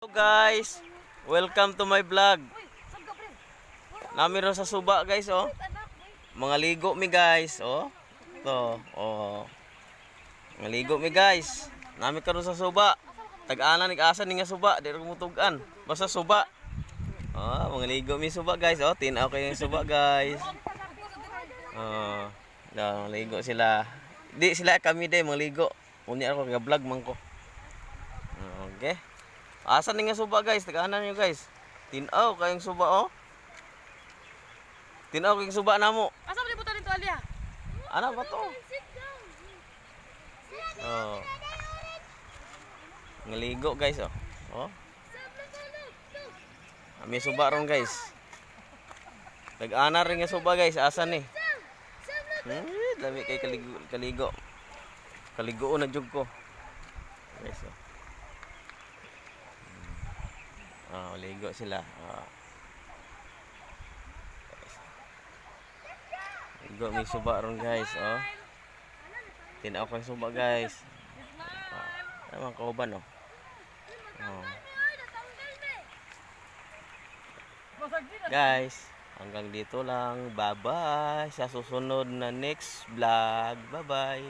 Hello guys, welcome to my vlog. Nami ro sa suba guys, oh. Mga ligo mi guys, oh. To, oh. Mga ligo mi guys. Nami karon sa suba. Tag-ana nig asa ni nga suba, di ra mutugan. Basta suba. Oh, mga ligo mi suba guys, oh. Tinaw kayo yung suba guys. Oh, no, ligo sila. Di sila kami day mga ligo. Unya ako ga-vlog man ko. Okay. Asan ni nga suba guys? Tagaanan nyo guys. Tinaw kayong suba oh. Tinaw kayong suba namo. Asa mo libutan nito Alia? Ano ba to? Oh. Ngaligo guys oh. Oh. May suba ron guys. Tagaanan rin nga suba guys. Asan ni? Dami kay kaligo. Kaligo na jug ko. Guys oh. Oh, ligo sila. Oh. Ligo may suba ron guys, oh. Tinaw ko yung suba guys. Oh. Ay, mga kauban, oh. Oh. Guys, hanggang dito lang. Bye-bye. Sa susunod na next vlog. Bye-bye.